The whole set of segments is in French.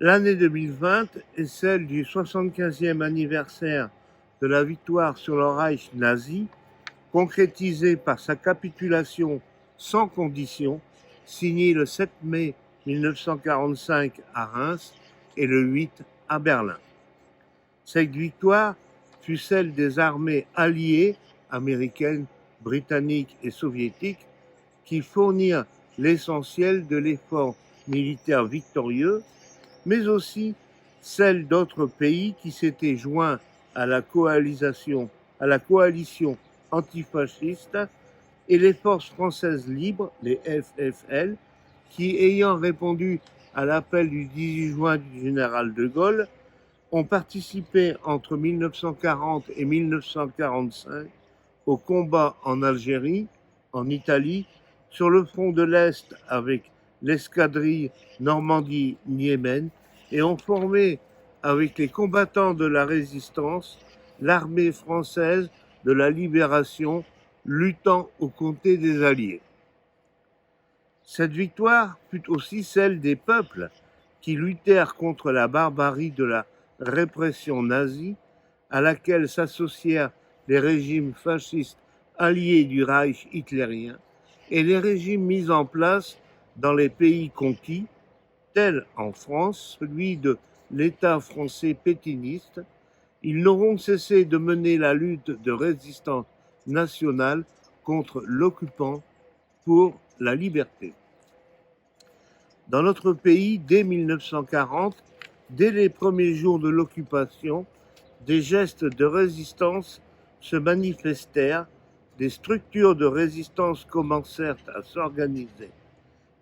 L'année 2020 est celle du 75e anniversaire de la victoire sur le Reich nazi, concrétisée par sa capitulation sans condition, signée le 7 mai 1945 à Reims et le 8 à Berlin. Cette victoire fut celle des armées alliées, américaines, britanniques et soviétiques, qui fournirent l'essentiel de l'effort militaire victorieux, mais aussi celle d'autres pays qui s'étaient joints à la coalition antifasciste, et les forces françaises libres, les FFL, qui, ayant répondu à l'appel du 18 juin du général de Gaulle, ont participé entre 1940 et 1945 au combat en Algérie, en Italie, sur le front de l'Est avec l'escadrille Normandie-Niemen, et ont formé avec les combattants de la résistance l'armée française de la libération luttant aux côtés des Alliés. Cette victoire fut aussi celle des peuples qui luttèrent contre la barbarie de la répression nazie à laquelle s'associèrent les régimes fascistes alliés du Reich hitlérien et les régimes mis en place dans les pays conquis, tels en France celui de l'État français pétainiste. Ils n'auront cessé de mener la lutte de résistance nationale contre l'occupant pour la liberté. Dans notre pays, dès 1940, dès les premiers jours de l'occupation, des gestes de résistance se manifestèrent, des structures de résistance commencèrent à s'organiser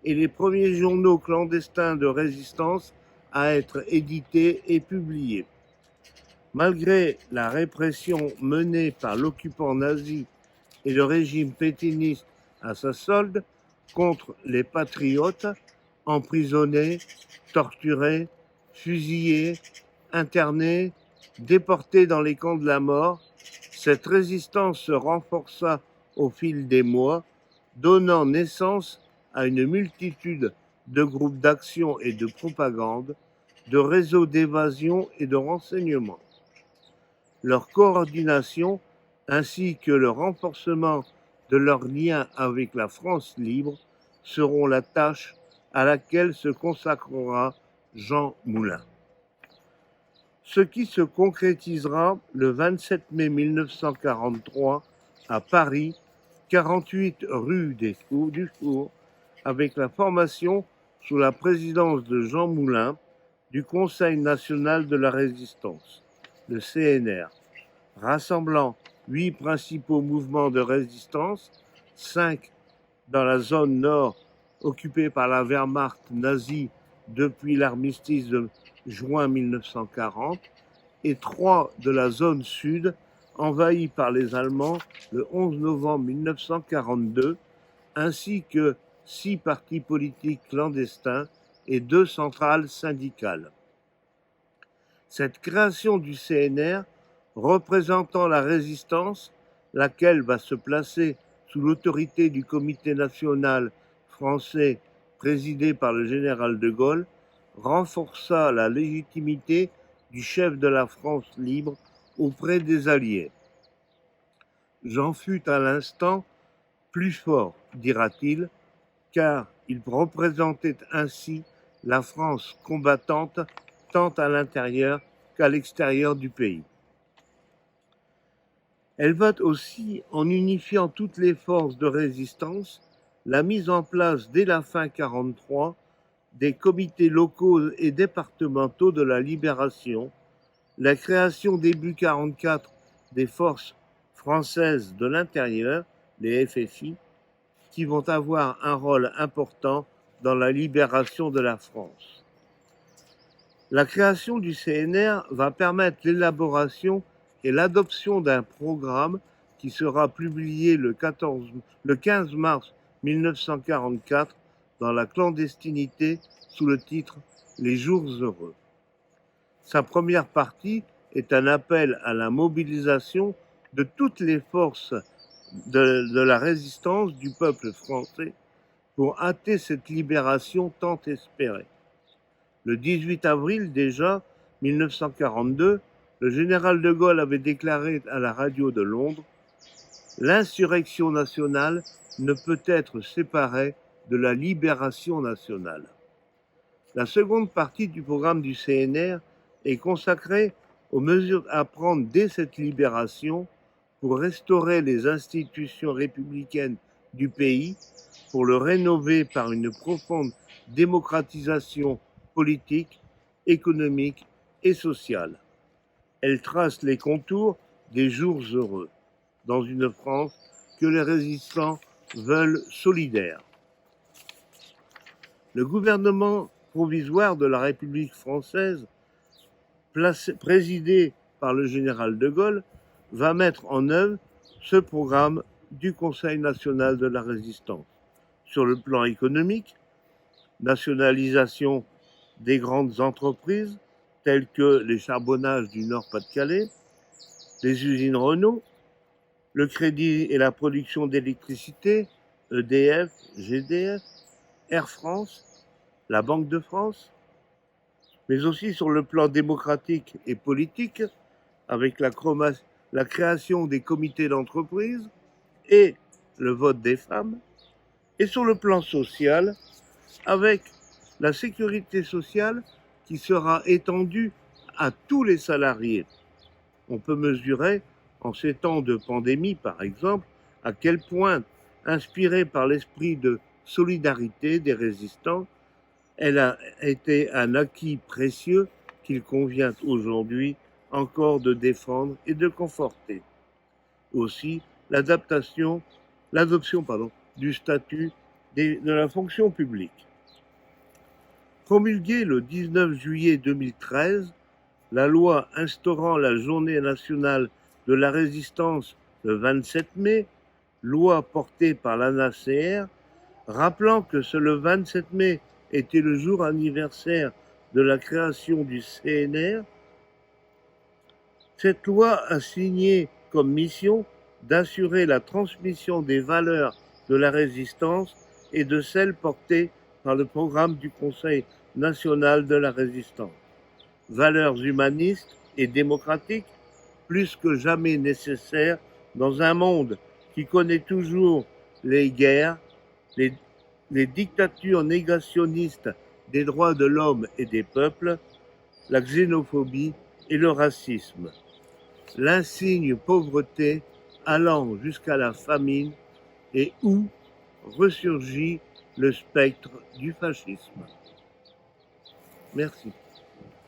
et les premiers journaux clandestins de résistance à être édités et publiés. Malgré la répression menée par l'occupant nazi et le régime pétainiste à sa solde contre les patriotes, emprisonnés, torturés, fusillés, internés, déportés dans les camps de la mort, cette résistance se renforça au fil des mois, donnant naissance à une multitude de groupes d'action et de propagande, de réseaux d'évasion et de renseignement. Leur coordination ainsi que le renforcement de leurs liens avec la France libre seront la tâche à laquelle se consacrera Jean Moulin. Ce qui se concrétisera le 27 mai 1943 à Paris, 48 rue du Four, avec la formation, sous la présidence de Jean Moulin, du Conseil national de la résistance, le CNR, rassemblant 8 principaux mouvements de résistance, 5 dans la zone nord occupée par la Wehrmacht nazie depuis l'armistice de juin 1940, et 3 de la zone sud envahie par les Allemands le 11 novembre 1942, ainsi que 6 partis politiques clandestins et 2 centrales syndicales. Cette création du CNR, représentant la résistance, laquelle va se placer sous l'autorité du Comité national français présidé par le général de Gaulle, renforça la légitimité du chef de la France libre auprès des Alliés. J'en fus à l'instant plus fort, dira-t-il, car il représentait ainsi la France combattante tant à l'intérieur qu'à l'extérieur du pays. Elle va aussi, en unifiant toutes les forces de résistance, la mise en place dès la fin 1943 des comités locaux et départementaux de la libération, la création début 1944 des forces françaises de l'intérieur, les FFI, qui vont avoir un rôle important dans la libération de la France. La création du CNR va permettre l'élaboration et l'adoption d'un programme qui sera publié le 15 mars 1944 dans la clandestinité sous le titre « Les jours heureux ». Sa première partie est un appel à la mobilisation de toutes les forces de la résistance du peuple français pour hâter cette libération tant espérée. Le 18 avril déjà 1942, le général de Gaulle avait déclaré à la radio de Londres « L'insurrection nationale ne peut être séparée de la libération nationale ». La seconde partie du programme du CNR est consacrée aux mesures à prendre dès cette libération pour restaurer les institutions républicaines du pays, pour le rénover par une profonde démocratisation politique, économique et sociale. Elle trace les contours des jours heureux, dans une France que les résistants veulent solidaire. Le gouvernement provisoire de la République française, présidé par le général de Gaulle, va mettre en œuvre ce programme du Conseil national de la résistance. Sur le plan économique, nationalisation des grandes entreprises telles que les charbonnages du Nord-Pas-de-Calais, les usines Renault, le crédit et la production d'électricité, EDF, GDF, Air France, la Banque de France, mais aussi sur le plan démocratique et politique, avec la création des comités d'entreprise et le vote des femmes, et sur le plan social, avec la sécurité sociale qui sera étendue à tous les salariés. On peut mesurer, en ces temps de pandémie par exemple, à quel point, inspirée par l'esprit de solidarité des résistants, elle a été un acquis précieux qu'il convient aujourd'hui encore de défendre et de conforter. Aussi, l'adoption du statut de la fonction publique. Promulguée le 19 juillet 2013, la loi instaurant la Journée nationale de la résistance le 27 mai, loi portée par l'ANACR, rappelant que ce le 27 mai était le jour anniversaire de la création du CNR, cette loi a signé comme mission d'assurer la transmission des valeurs de la résistance et de celles portées par le programme du Conseil national de la résistance. Valeurs humanistes et démocratiques, plus que jamais nécessaires dans un monde qui connaît toujours les guerres, les dictatures négationnistes des droits de l'homme et des peuples, la xénophobie et le racisme. L'insigne pauvreté allant jusqu'à la famine et où ressurgit le spectre du fascisme. Merci.